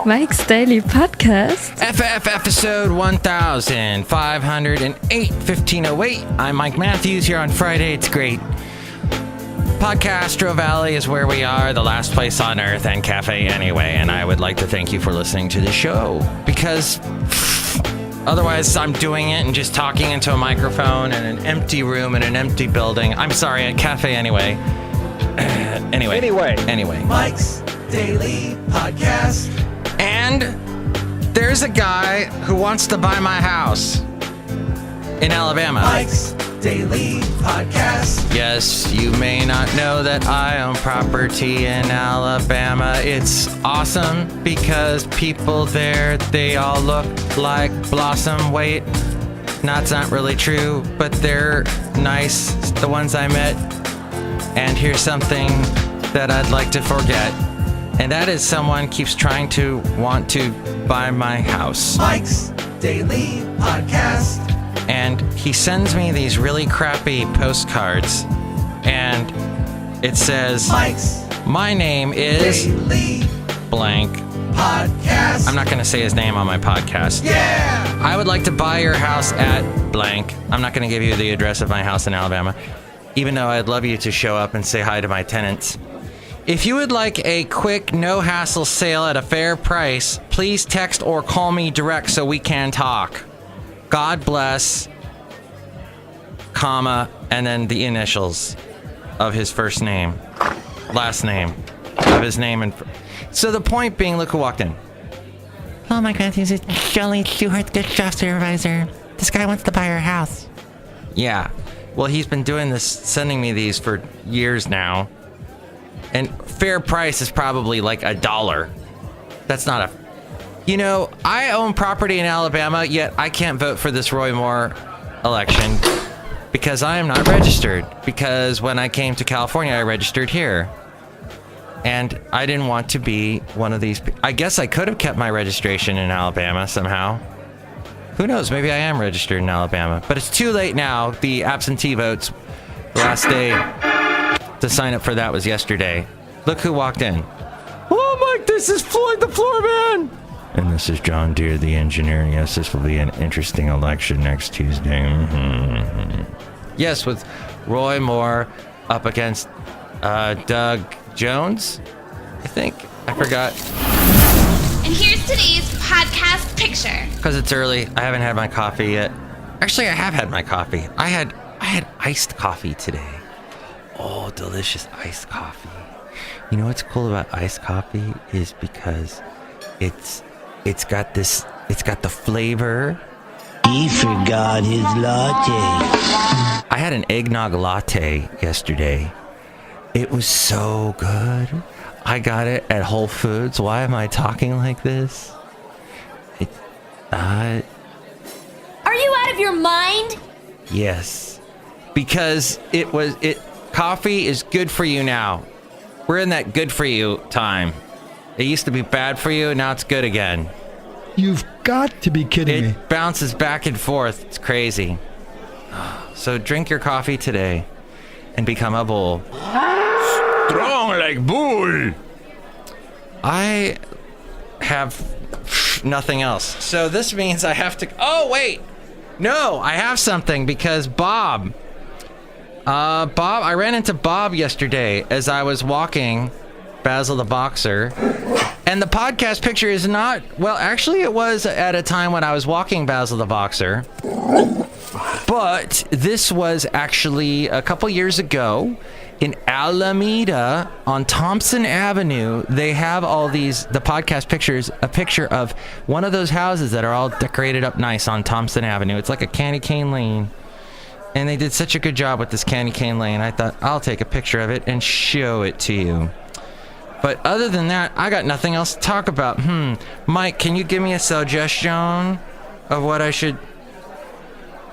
Mike's Daily Podcast. FF episode 1508, 1508. I'm Mike Matthews here on Friday. It's great. Podcastro Valley is where we are, the last place on earth, and Café Anyway. And I would like to thank you for listening to the show, because otherwise I'm doing it and just talking into a microphone in an empty room in an empty building. I'm sorry, at Café Anyway. Anyway. Mike's Daily Podcast. And there's a guy who wants to buy my house in Alabama. Mike's Daily Podcast. Yes, you may not know that I own property in Alabama. It's awesome because people there, they all look like Blossom. Wait, that's not really true, but they're nice, the ones I met. And here's something that I'd like to forget. And that is someone keeps trying to want to buy my house. Mike's Daily Podcast. And he sends me these really crappy postcards. And it says, Mike's my name is Daily blank. Podcast. I'm not going to say his name on my podcast. Yeah! I would like to buy your house at blank. I'm not going to give you the address of my house in Alabama, even though I'd love you to show up and say hi to my tenants. If you would like a quick, no-hassle sale at a fair price, please text or call me direct so we can talk. God bless, comma, and then the initials of his first name, last name, of his name. And so the point being, look who walked in. Hello, Mike Matthews. It's Chely Shoehart, good job supervisor. This guy wants to buy our house. Yeah. Well, he's been doing this, sending me these for years now. And fair price is probably like $1. That's not a... You know, I own property in Alabama, yet I can't vote for this Roy Moore election because I am not registered. Because when I came to California, I registered here. And I didn't want to be one of these... I guess I could have kept my registration in Alabama somehow. Who knows? Maybe I am registered in Alabama. But it's too late now. The absentee votes, the last day to sign up for that was yesterday. Look who walked in. Oh, Mike, this is Floyd the Floorman. And this is John Deere, the engineer. Yes, this will be an interesting election next Tuesday. Mm-hmm. Yes, with Roy Moore up against Doug Jones, I think. I forgot. And here's today's podcast picture. Because it's early, I haven't had my coffee yet. Actually, I have had my coffee. I had iced coffee today. Oh, delicious iced coffee. You know what's cool about iced coffee is because it's got the flavor. He forgot his latte. I had an eggnog latte yesterday. It was so good. I got it at Whole Foods. Why am I talking like this? Are you out of your mind? Yes. Because coffee is good for you now. We're in that good for you time. It used to be bad for you, now it's good again. You've got to be kidding me. It bounces back and forth. It's crazy. So drink your coffee today and become a bull. Strong like bull. I have nothing else. So this means I have to... Oh, wait. No, I have something because Bob, I ran into Bob yesterday as I was walking Basil the Boxer. And the podcast picture is not... Well, actually, it was at a time when I was walking Basil the Boxer. But this was actually a couple years ago in Alameda on Thompson Avenue. They have all the podcast pictures, a picture of one of those houses that are all decorated up nice on Thompson Avenue. It's like a candy cane lane. And they did such a good job with this candy cane lane. I thought, I'll take a picture of it and show it to you. But other than that, I got nothing else to talk about. Mike, can you give me a suggestion of what I should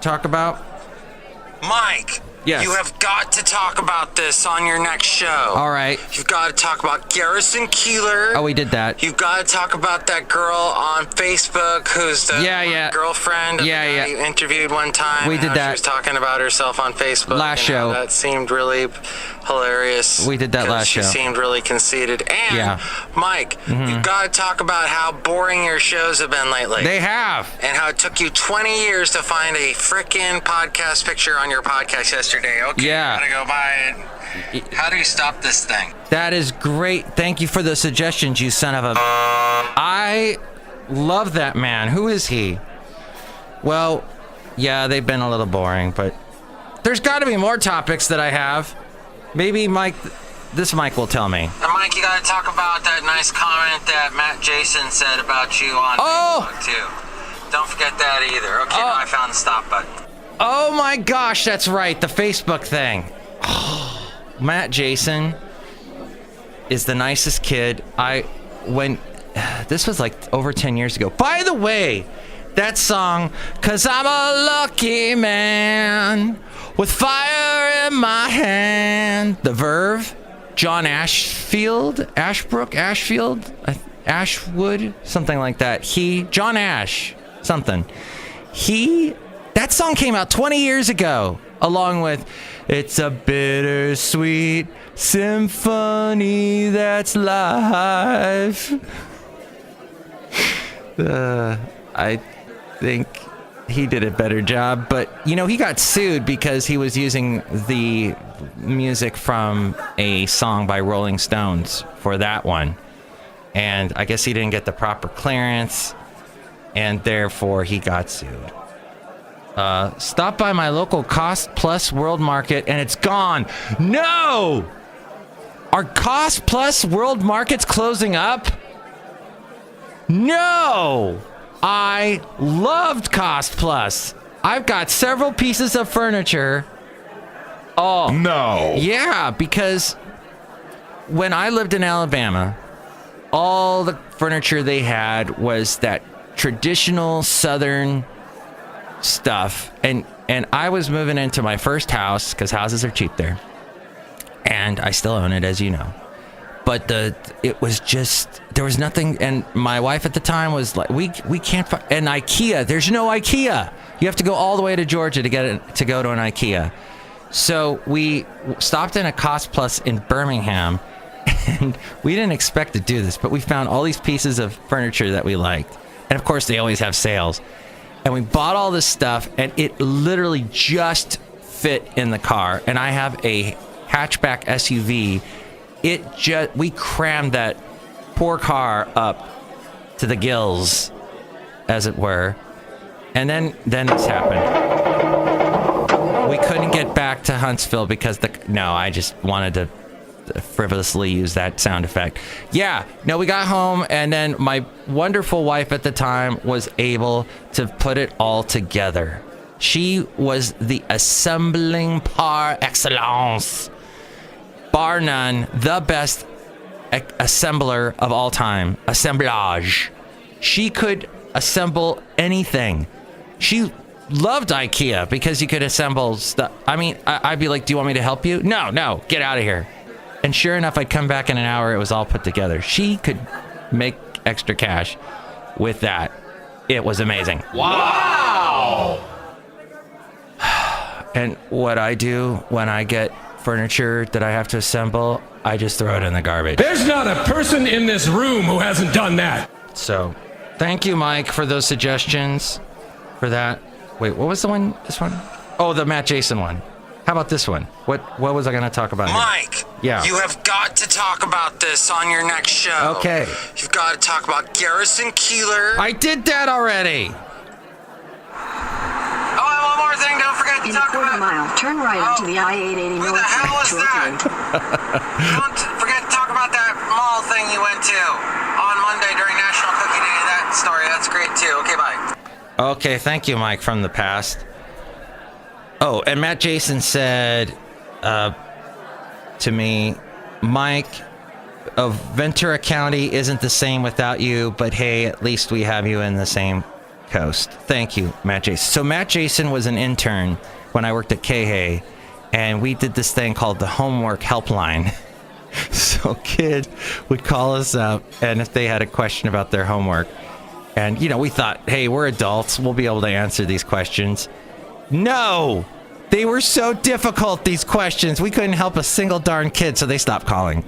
talk about? Mike, Yes. you have got to talk about this on your next show. All right. You've got to talk about Garrison Keillor. Oh, we did that. You've got to talk about that girl on Facebook who's the girlfriend of the guy you interviewed one time. We did that. She was talking about herself on Facebook. Last show. That seemed really hilarious. We did that 'cause last she show. seemed really conceited. And, Yeah. Mike, you got to talk about how boring your shows have been lately. They have. And how it took you 20 years to find a frickin' podcast picture on your podcast yesterday. Okay, Yeah. gotta go buy it. How do you stop this thing? That is great. Thank you for the suggestions, you son of a... I love that man. Who is he? Well, yeah, they've been a little boring, but there's got to be more topics that I have. Maybe Mike, this Mike will tell me. And Mike, you gotta talk about that nice comment that Matt Jason said about you on Facebook, too. Don't forget that either. Okay, now I found the stop button. Oh my gosh, that's right, the Facebook thing. Matt Jason is the nicest kid. This was like over 10 years ago. By the way, that song, 'Cause I'm a lucky man with fire in my hand. The Verve, John Ashfield, Ashwood, something like that. John Ash, something. That song came out 20 years ago, along with It's a Bittersweet Symphony That's Life. I think he did a better job, but he got sued because he was using the music from a song by Rolling Stones for that one, and I guess he didn't get the proper clearance, and therefore he got sued. Stop by my local Cost Plus World Market and it's gone. No! Are Cost Plus World Markets closing up? No! I loved Cost Plus. I've got several pieces of furniture. Oh. No. Yeah, because when I lived in Alabama, all the furniture they had was that traditional Southern stuff, and I was moving into my first house because houses are cheap there, and I still own it, as you know, but it was just, there was nothing, and my wife at the time was like, we can't find an IKEA. There's no IKEA. You have to go all the way to Georgia to go to an IKEA. So we stopped in a Cost Plus in Birmingham, and we didn't expect to do this, but we found all these pieces of furniture that we liked, and of course they always have sales. And we bought all this stuff, and it literally just fit in the car. And I have a hatchback SUV. We crammed that poor car up to the gills, as it were. And then this happened. We couldn't get back to Huntsville because I just wanted to frivolously use that sound effect. Yeah, no, we got home, and then my wonderful wife at the time was able to put it all together. She was the assembling par excellence. Bar none, the best assembler of all time. Assemblage. She could assemble anything. She loved IKEA because you could assemble stuff. I mean, I'd be like, do you want me to help you? No, get out of here. And sure enough, I'd come back in an hour, it was all put together. She could make extra cash with that. It was amazing. Wow! And what I do when I get furniture that I have to assemble, I just throw it in the garbage. There's not a person in this room who hasn't done that. So, thank you, Mike, for those suggestions for that. Wait, what was the one? This one? Oh, the Matt Jason one. How about this one? What was I going to talk about? Mike, Yeah. You have got to talk about this on your next show. Okay. You've got to talk about Garrison Keillor. I did that already. Oh, and one more thing. Don't forget to In a talk quarter about... mile, turn right onto the I-880 Who the hell was north that? Don't forget to talk about that mall thing you went to on Monday during National Cookie Day. That story, that's great too. Okay, bye. Okay, thank you, Mike, from the past. Oh, and Matt Jason said to me, Mike, Ventura County isn't the same without you, but hey, at least we have you in the same coast. Thank you, Matt Jason. So Matt Jason was an intern when I worked at Café, and we did this thing called the Homework Helpline. So kids would call us up, and if they had a question about their homework, and, we thought, hey, we're adults, we'll be able to answer these questions. No! They were so difficult, these questions. We couldn't help a single darn kid, so they stopped calling.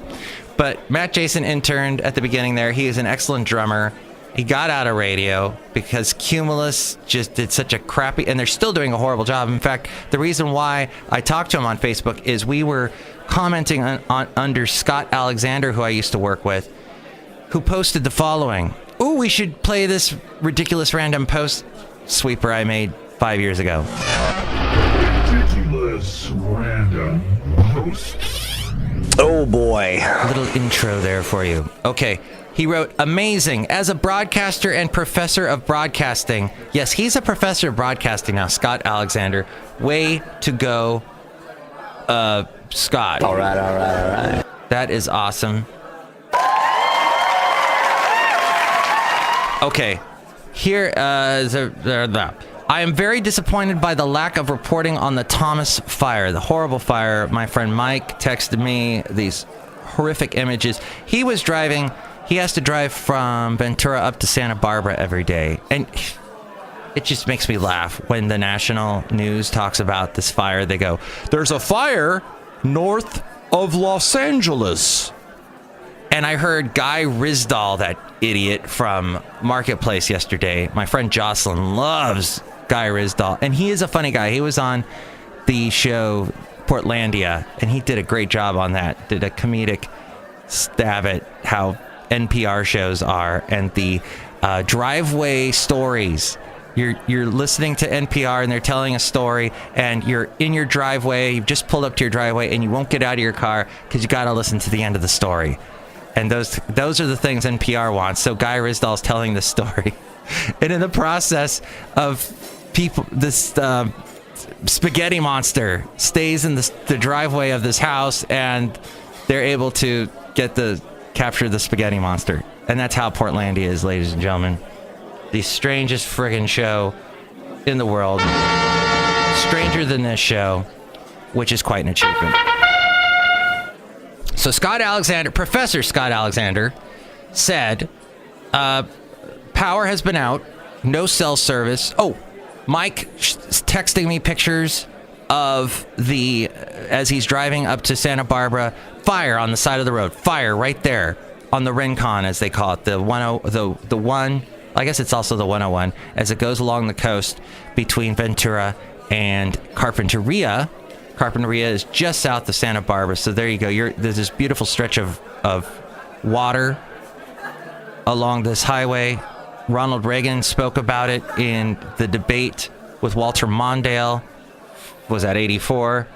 But Matt Jason interned at the beginning there. He is an excellent drummer. He got out of radio because Cumulus just did such a crappy, and they're still doing a horrible job. In fact, the reason why I talked to him on Facebook is we were commenting on under Scott Alexander, who I used to work with, who posted the following. Ooh, we should play this ridiculous random post sweeper I made 5 years ago. Ridiculous random posts. Oh boy. A little intro there for you. Okay. He wrote, amazing. As a broadcaster and professor of broadcasting. Yes, he's a professor of broadcasting now, Scott Alexander. Way to go, Scott. All right. That is awesome. Okay. Here, I am very disappointed by the lack of reporting on the Thomas fire, the horrible fire. My friend Mike texted me these horrific images. He was driving... He has to drive from Ventura up to Santa Barbara every day. And it just makes me laugh when the national news talks about this fire. They go, there's a fire north of Los Angeles. And I heard Guy Risdall, that idiot from Marketplace yesterday. My friend Jocelyn loves Guy Risdall. And he is a funny guy. He was on the show Portlandia, and he did a great job on that. Did a comedic stab at how NPR shows are, and the driveway stories. You're listening to NPR and they're telling a story, and you're in your driveway, you've just pulled up to your driveway, and you won't get out of your car because you got to listen to the end of the story. And those are the things NPR wants. So Guy Risdall's telling this story, and in the process of people, this spaghetti monster stays in the driveway of this house, and they're able to capture the spaghetti monster. And that's how Portlandia is, ladies and gentlemen. The strangest friggin' show in the world. Stranger than this show, which is quite an achievement. So Professor Scott Alexander said, power has been out, no cell service. Oh, Mike texting me pictures of as he's driving up to Santa Barbara, fire on the side of the road, fire right there on the Rincon, as they call it, the one, I guess it's also the 101, as it goes along the coast between Ventura and Carpinteria. Carpinteria is just south of Santa Barbara, so there you go. There's this beautiful stretch of water along this highway. Ronald Reagan spoke about it in the debate with Walter Mondale. Was that 84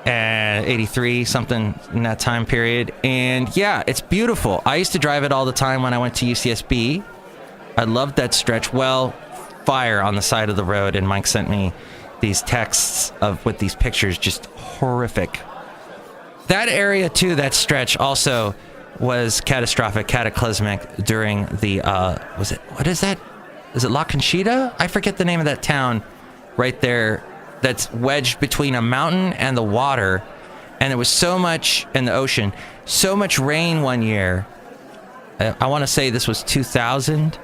and 83, something in that time period. And yeah, it's beautiful. I used to drive it all the time when I went to UCSB. I loved that stretch. Well, fire on the side of the road, and Mike sent me these texts with these pictures, just horrific. That area too, that stretch also was cataclysmic during the what is that? Is it La Conchita? I forget the name of that town right there. That's wedged between a mountain and the water, and there was so much in the ocean, so much rain one year. I want to say this was 2000.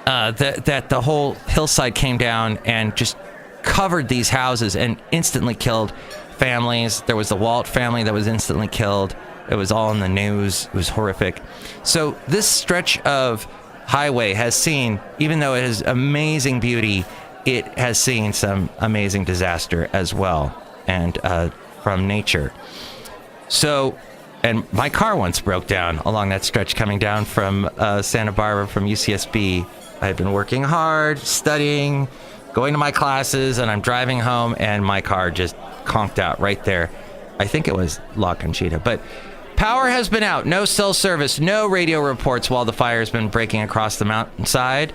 That the whole hillside came down and just covered these houses and instantly killed families. There was the Walt family that was instantly killed. It was all in the news. It was horrific. So this stretch of highway has seen, even though it has amazing beauty, it has seen some amazing disaster as well, and from nature. So, and my car once broke down along that stretch coming down from Santa Barbara from UCSB. I had been working hard, studying, going to my classes, and I'm driving home, and my car just conked out right there. I think it was La Conchita. But power has been out, no cell service, no radio reports while the fire has been breaking across the mountainside.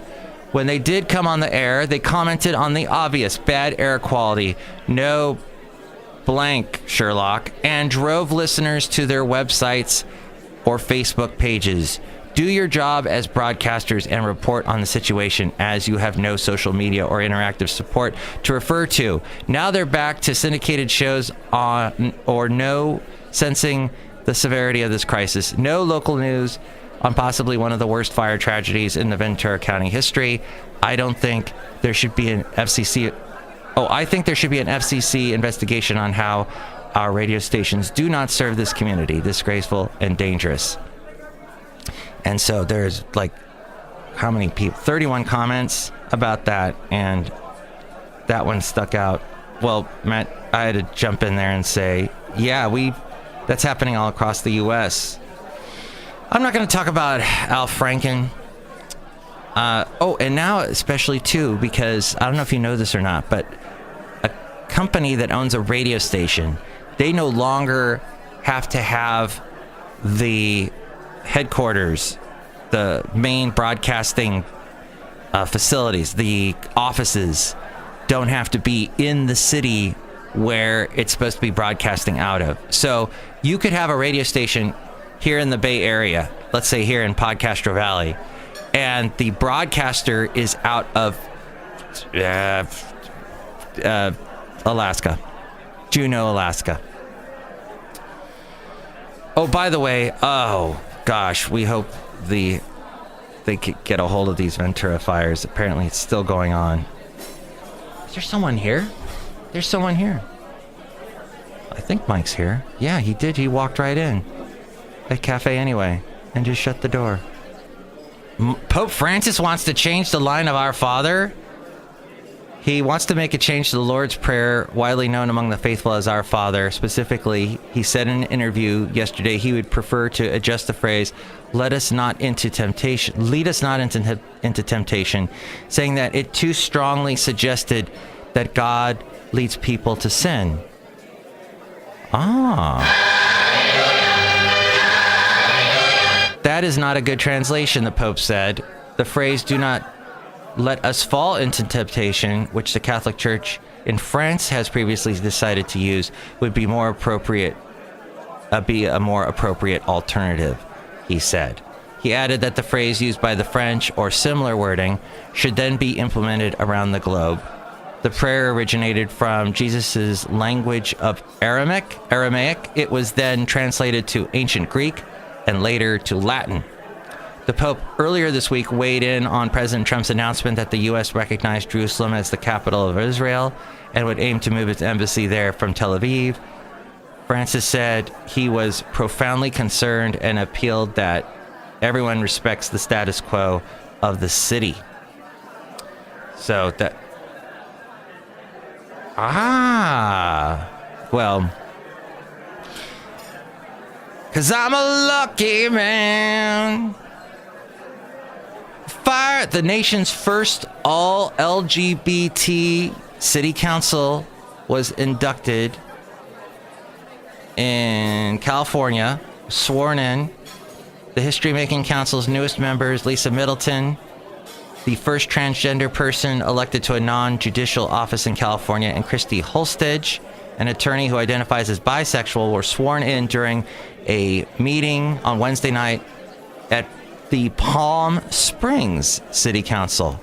When they did come on the air, they commented on the obvious bad air quality, no blank Sherlock, and drove listeners to their websites or Facebook pages. Do your job as broadcasters and report on the situation, as you have no social media or interactive support to refer to. Now they're back to syndicated shows or no sensing the severity of this crisis. No local news on possibly one of the worst fire tragedies in the Ventura County history. I don't think there should be an FCC I think there should be an FCC investigation on how our radio stations do not serve this community. Disgraceful and dangerous. And so there's like, how many people? 31 comments about that, and that one stuck out. Well, Matt, I had to jump in there and say, yeah, that's happening all across the U.S. I'm not going to talk about Al Franken. And now especially too, because I don't know if you know this or not, but a company that owns a radio station, they no longer have to have the headquarters, the main broadcasting facilities, the offices don't have to be in the city where it's supposed to be broadcasting out of. So you could have a radio station here in the Bay Area, let's say here in Podcastro Valley, and the broadcaster is out of Alaska, Juneau, Alaska. Oh, by the way, gosh, we hope they could get a hold of these Ventura fires. Apparently it's still going on. Is there someone here? There's someone here. I think Mike's here. Yeah, he did. He walked right in at Café Anyway and just shut the door. Pope Francis wants to change the line of Our Father. He wants to make a change to the Lord's Prayer, widely known among the faithful as Our Father. Specifically, he said in an interview yesterday he would prefer to adjust the phrase, lead us not into temptation, saying that it too strongly suggested that God leads people to sin. That is not a good translation, the Pope said. The phrase, do not let us fall into temptation, which the Catholic Church in France has previously decided to use, would be more appropriate, be a more appropriate alternative, he said. He added that the phrase used by the French, or similar wording, should then be implemented around the globe. The prayer originated from Jesus' language of Aramaic. It was then translated to ancient Greek and later to Latin. The Pope earlier this week weighed in on President Trump's announcement that the U.S. recognized Jerusalem as the capital of Israel and would aim to move its embassy there from Tel Aviv. Francis said he was profoundly concerned and appealed that everyone respects the status quo of the city. So that... Well... 'Cause I'm a lucky man. The nation's first all-LGBT city council was inducted in California, sworn in. The History-Making Council's newest members, Lisa Middleton, the first transgender person elected to a non-judicial office in California, and Christy Holstedge, an attorney who identifies as bisexual, were sworn in during a meeting on Wednesday night at the Palm Springs City Council.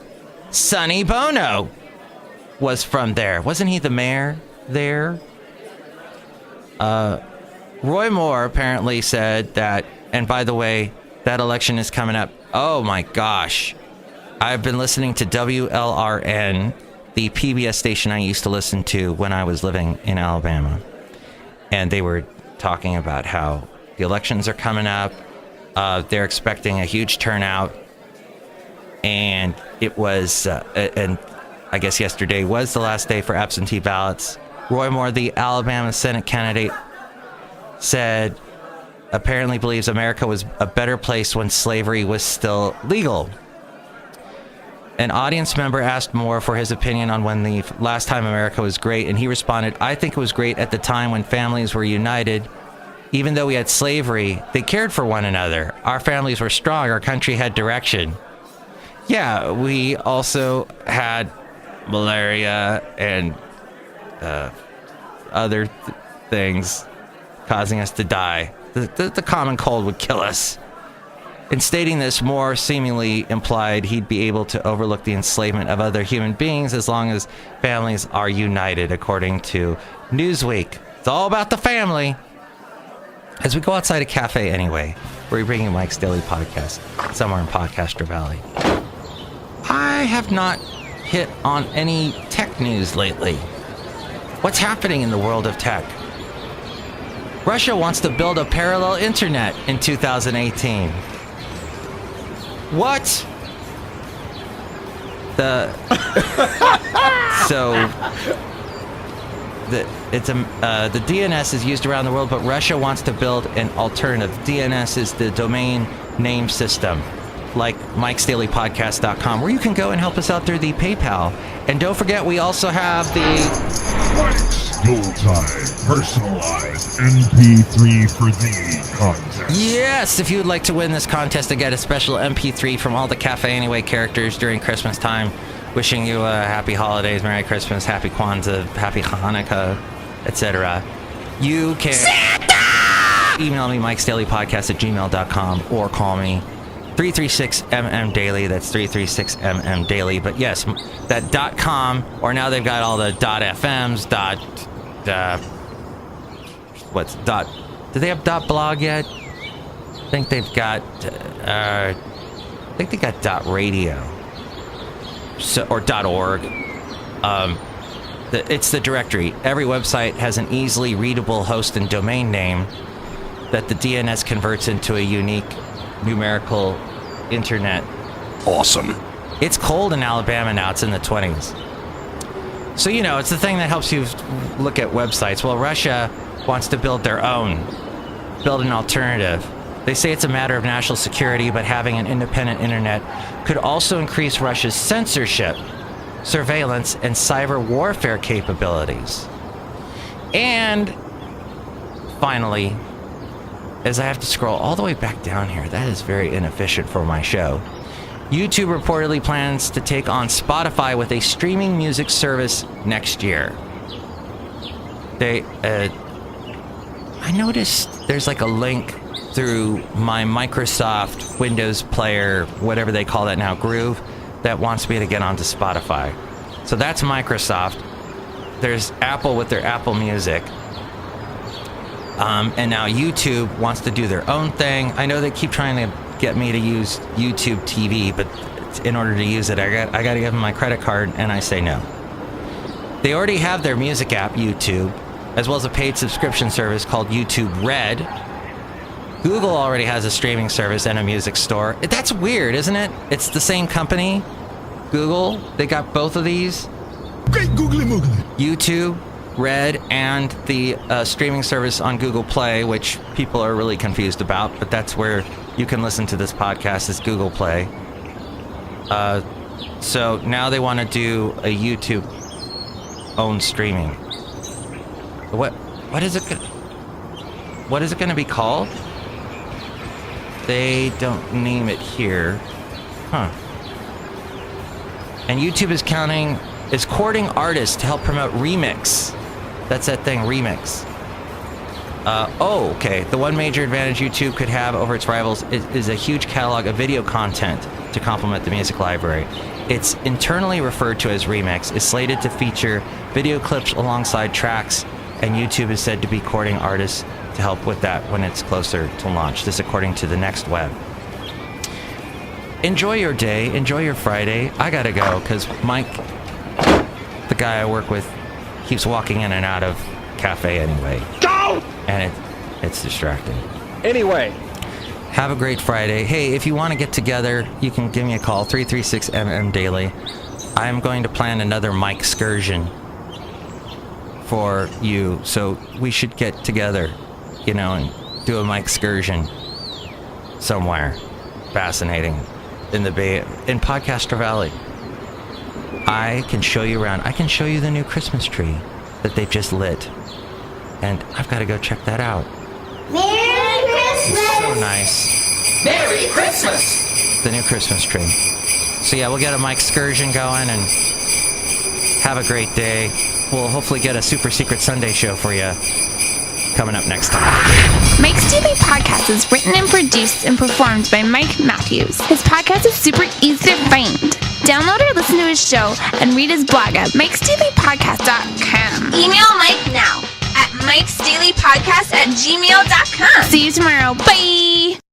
Sonny Bono was from there. Wasn't he the mayor there? Roy Moore apparently said that, and by the way, that election is coming up. Oh my gosh. I've been listening to WLRN, the PBS station I used to listen to when I was living in Alabama. And they were talking about how the elections are coming up. They're expecting a huge turnout. And it was, and I guess yesterday was the last day for absentee ballots. Roy Moore, the Alabama Senate candidate, said apparently believes America was a better place when slavery was still legal. An audience member asked Moore for his opinion on when the last time America was great, and he responded, I think it was great at the time when families were united. Even though we had slavery, they cared for one another. Our families were strong. Our country had direction. Yeah, we also had malaria and other things causing us to die. The common cold would kill us. In stating this, Moore seemingly implied he'd be able to overlook the enslavement of other human beings as long as families are united, according to Newsweek. It's all about the family. As we go outside a Café Anyway, where we bring you Mike's Daily Podcast, somewhere in Podcastro Valley. I have not hit on any tech news lately. What's happening in the world of tech? Russia wants to build a parallel internet in 2018. What? The DNS is used around the world, but Russia wants to build an alternative. DNS is the domain name system, like Mike'sDailyPodcast.com, where you can go and help us out through the PayPal. And don't forget, we also have the Mike's Yuletide personalized MP3 for thee contest. Yes, if you would like to win this contest and get a special MP3 from all the Café Anyway characters during Christmas time, wishing you a happy holidays, Merry Christmas, Happy Kwanzaa, Happy Hanukkah, etc. You can email me, mikesdailypodcast@gmail.com, or call me 336MM Daily. That's 336MM Daily. But yes, that .com, or now they've got all the .fms, do they have .blog yet? I think they've got .radio, so, or .org. It's the directory. Every website has an easily readable host and domain name that the DNS converts into a unique numerical internet. Awesome. It's cold in Alabama now. It's in the 20s. So, you know, it's the thing that helps you look at websites. Well, Russia wants to build their own, build an alternative. They say it's a matter of national security, but having an independent internet could also increase Russia's censorship, surveillance, and cyber warfare capabilities. And finally, as I have to scroll all the way back down here, that is very inefficient for my show. YouTube reportedly plans to take on Spotify with a streaming music service next year. I noticed there's like a link through my Microsoft Windows player, whatever they call that now, Groove, that wants me to get onto Spotify. So that's Microsoft. There's Apple with their Apple Music. And now YouTube wants to do their own thing. I know they keep trying to get me to use YouTube TV, but in order to use it, I got to give them my credit card, and I say no. They already have their music app, YouTube, as well as a paid subscription service called YouTube Red. Google already has a streaming service and a music store. That's weird, isn't it? It's the same company, Google. They got both of these. Great googly moogly. YouTube Red and the streaming service on Google Play, which people are really confused about, but that's where you can listen to this podcast, is Google Play. So now they want to do a YouTube owned streaming. What is it going to be called? They don't name it here. Huh. And YouTube is courting artists to help promote Remix. That's that thing, Remix. Okay. The one major advantage YouTube could have over its rivals is a huge catalog of video content to complement the music library. It's internally referred to as Remix, is slated to feature video clips alongside tracks, and YouTube is said to be courting artists to help with that when it's closer to launch. This according to the Next Web. Enjoy your day. Enjoy your Friday. I gotta go because Mike, the guy I work with, keeps walking in and out of Café Anyway. Go! And it's distracting. Anyway. Have a great Friday. Hey, if you want to get together, you can give me a call, 336MM Daily. I'm going to plan another Mike excursion for you, so we should get together, you know, and do a Mike excursion somewhere fascinating in the Bay, in Podcaster Valley. I can show you around. I can show you the new Christmas tree that they've just lit, and I've got to go check that out. Merry Christmas! It's so nice. Merry Christmas! The new Christmas tree. So yeah, we'll get a Mike excursion going and have a great day. We'll hopefully get a super secret Sunday show for you coming up next time. Mike's Daily Podcast is written and produced and performed by Mike Matthews. His podcast is super easy to find. Download or listen to his show and read his blog at mikesdailypodcast.com. Email Mike now at mikesdailypodcast@gmail.com. See you tomorrow. Bye!